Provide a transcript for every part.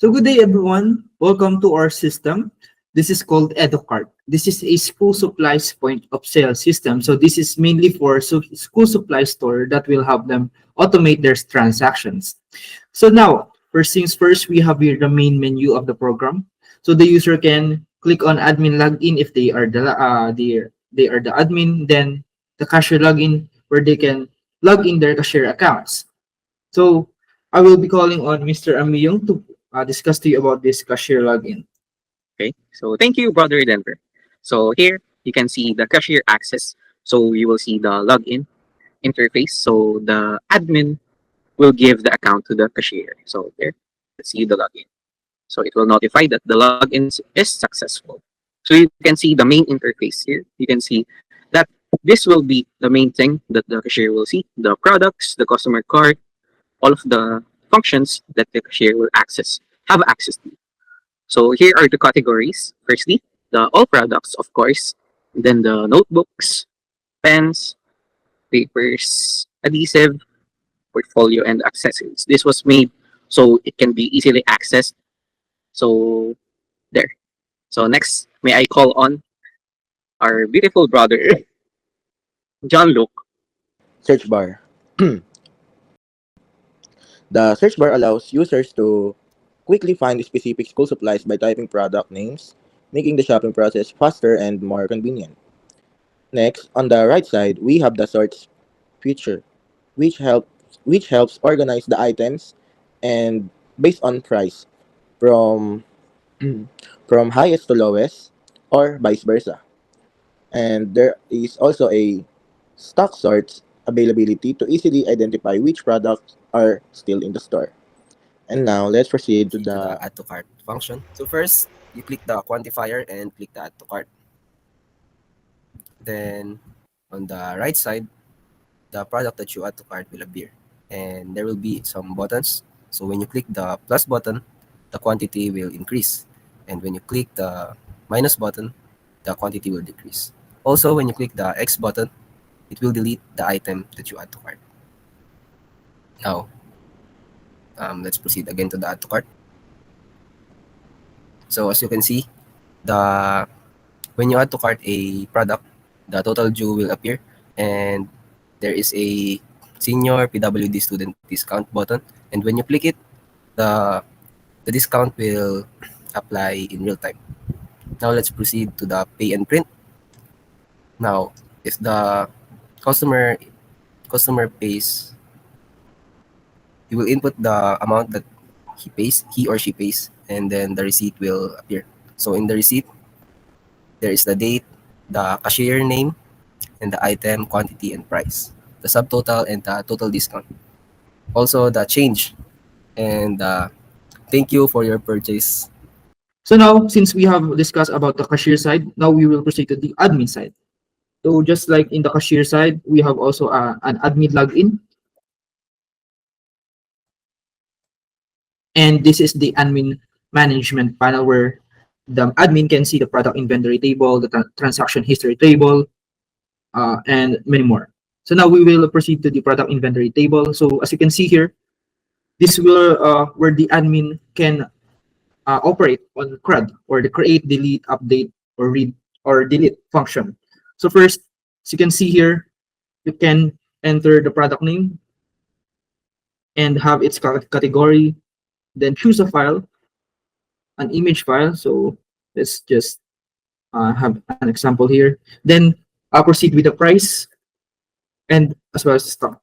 So good day everyone. Welcome to our system. This is called EDUCART. This is a school supplies point of sale system. So this is mainly for school supply store that will help them automate their transactions. So now, first things first, we have here the main menu of the program. So the user can click on admin login if they are the admin, then the cashier login where they can log in their cashier accounts. So I will be calling on Mr. Amiyong to discuss to you about this cashier login. Okay, so thank you, Brother Denver. So here you can see the cashier access. So you will see the login interface. So the admin will give the account to the cashier. So there, let's see the login. So it will notify that the login is successful. So you can see the main interface here. You can see that this will be the main thing that the cashier will see: the products, the customer card, all of the functions that the cashier will have access to. So here are the categories. Firstly, the all products, of course. Then the notebooks, pens, papers, adhesive, portfolio, and accessories. This was made so it can be easily accessed. So there. So next, may I call on our beautiful brother, John Luke. Search bar. The search bar allows users to quickly find specific school supplies by typing product names, making the shopping process faster and more convenient. Next, on the right side, we have the search feature, which helps organize the items and based on price from from highest to lowest or vice versa. And there is also a stock sort availability to easily identify which products are still in the store. And now let's proceed to To the the add to cart function. So first, you click the quantifier and click the add to cart. Then on the right side, the product that you add to cart will appear. And there will be some buttons. So when you click the plus button, the quantity will increase. And when you click the minus button, the quantity will decrease. Also, when you click the X button, it will delete the item that you add to cart. Now, let's proceed again to the add to cart. So as you can see, the when you add to cart a product, the total due will appear, and there is a senior PWD student discount button. And when you click it, the the discount will apply in real time. Now let's proceed to the pay and print. Now, if the customer customer pays, he will input the amount that he or she pays, and then the receipt will appear. So in the receipt, there is the date, the cashier name, and the item quantity and price, the subtotal and the total discount. Also the change and thank you for your purchase. So now, since we have discussed about the cashier side, now we will proceed to the admin side. So just like in the cashier side, we have also an admin login. And this is the admin management panel where the admin can see the product inventory table, the transaction history table, and many more. So now we will proceed to the product inventory table. So as you can see here, this will where the admin can operate on CRUD or the create, delete, update, or read or delete function. So first, as you can see here, you can enter the product name and have its category, then choose a file, an image file. So let's just have an example here. Then proceed with the price and as well as the stock.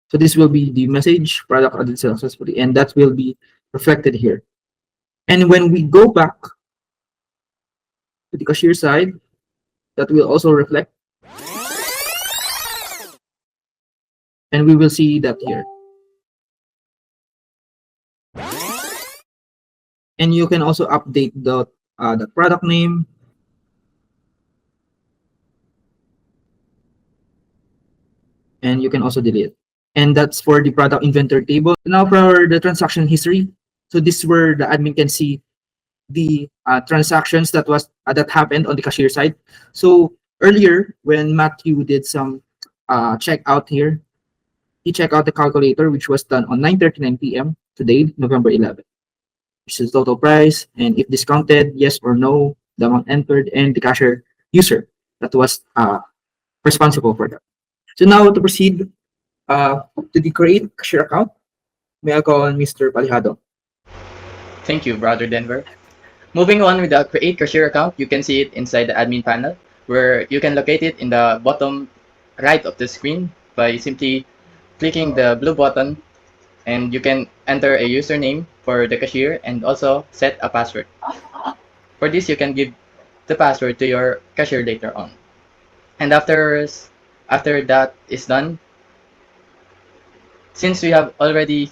So this will be the message product added successfully, and that will be reflected here. And when we go back to the cashier side, that will also reflect, and we will see that here. And you can also update the product name, and you can also delete. And that's for the product inventory table. Now for the transaction history, so this is where the admin can see the transactions that happened on the cashier side. So earlier when Matthew did some checkout here, he checked out the calculator, which was done on 9:39 p.m. today, November 11th. Which is the total price, and if discounted, yes or no, the amount entered, and the cashier user that was responsible for that. So now to proceed to the create cashier account, may I call on Mr. Palihado. Thank you, Brother Denver. Moving on with the Create Cashier account, you can see it inside the admin panel, where you can locate it in the bottom right of the screen by simply clicking the blue button, and you can enter a username for the cashier and also set a password. For this, you can give the password to your cashier later on. And after that is done, since we have already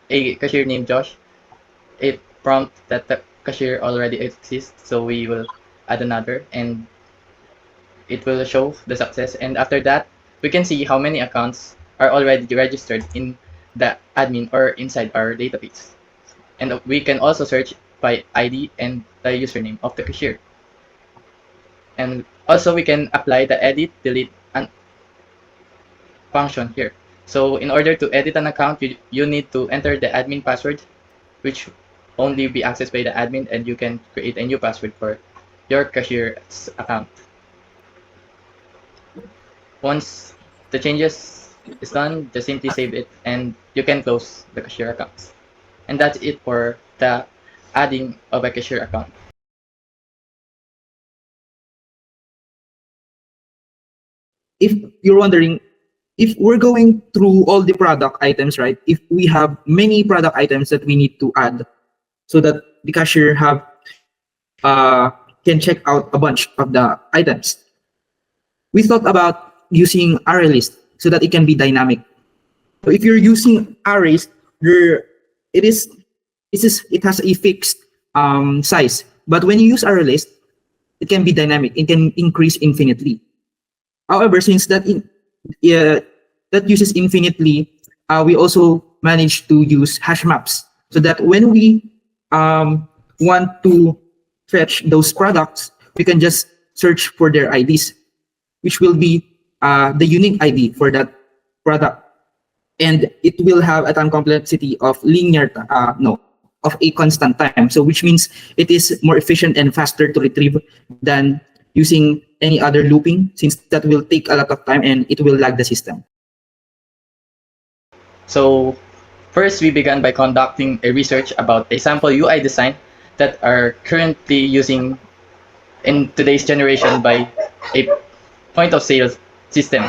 a cashier named Josh, it prompts that the cashier already exists, so we will add another, and it will show the success. And after that, we can see how many accounts are already registered in the admin or inside our database. And we can also search by ID and the username of the cashier. And also we can apply the edit, delete, and function here. So in order to edit an account, you need to enter the admin password, which only be accessed by the admin, and you can create a new password for your cashier's account. Once the changes is done, just simply save it and you can close the cashier accounts. And that's it for the adding of a cashier account. If you're wondering, if we're going through all the product items, right? If we have many product items that we need to add so that the cashier have can check out a bunch of the items, we thought about using ArrayList so that it can be dynamic. So if you're using arrays, it has a fixed size. But when you use ArrayList, it can be dynamic. It can increase infinitely. However, since that uses infinitely, we also managed to use HashMaps so that when we want to fetch those products, we can just search for their IDs, which will be the unique ID for that product, and it will have a time complexity of of a constant time. So which means it is more efficient and faster to retrieve than using any other looping, since that will take a lot of time and it will lag the system. So first, we began by conducting a research about a sample UI design that are currently using in today's generation by a point of sale system.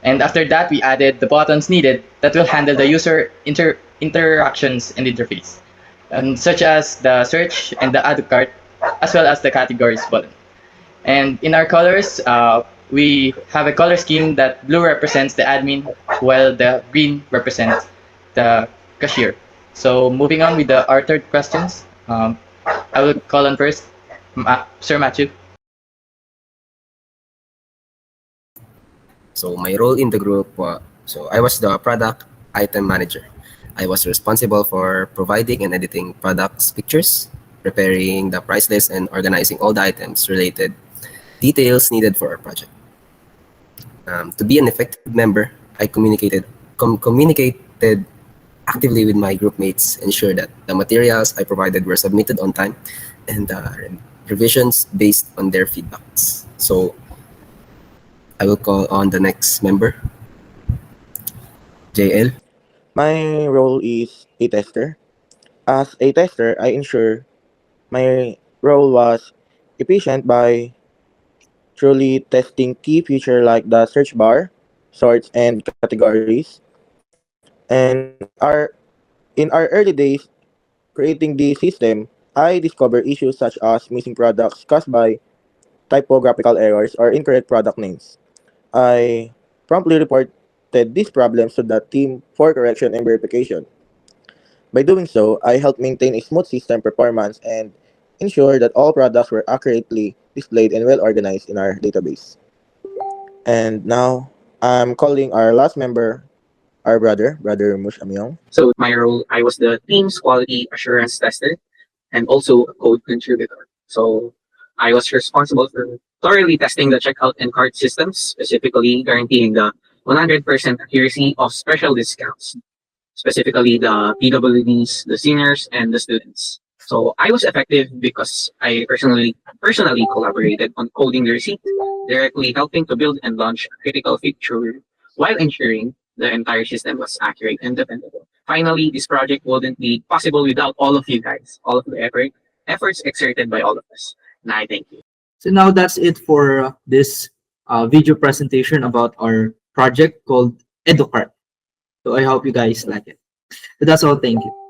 And after that, we added the buttons needed that will handle the user interactions and interface, and such as the search and the EDUCART, as well as the categories button. And in our colors, we have a color scheme that blue represents the admin, while the green represents the cashier. So moving on with our third questions, I will call on first Sir Matthew. So my role in the group, so I was the product item manager. I was responsible for providing and editing products pictures, preparing the price list, and organizing all the items related details needed for our project. To be an effective member, I communicated actively with my group mates, ensure that the materials I provided were submitted on time, and revisions based on their feedbacks. So I will call on the next member, JL. My role is a tester. As a tester, I ensure my role was efficient by truly testing key features like the search bar, sorts, and categories. And in our early days creating the system, I discovered issues such as missing products caused by typographical errors or incorrect product names. I promptly reported these problems to the team for correction and verification. By doing so, I helped maintain a smooth system performance and ensure that all products were accurately displayed and well organized in our database. And now, I'm calling our last member, our brother Mush Amyong. So my role, I was the team's quality assurance tester and also a code contributor. So I was responsible for thoroughly testing the checkout and cart systems, specifically guaranteeing the 100% accuracy of special discounts, specifically the PWDs, the seniors, and the students. So I was effective because I personally collaborated on coding the receipt, directly helping to build and launch a critical feature while ensuring the entire system was accurate and dependable. Finally, this project wouldn't be possible without all of you guys, all of the efforts exerted by all of us. And I thank you. So now that's it for this video presentation about our project called EDUCART. So I hope you guys like it. So that's all. Thank you.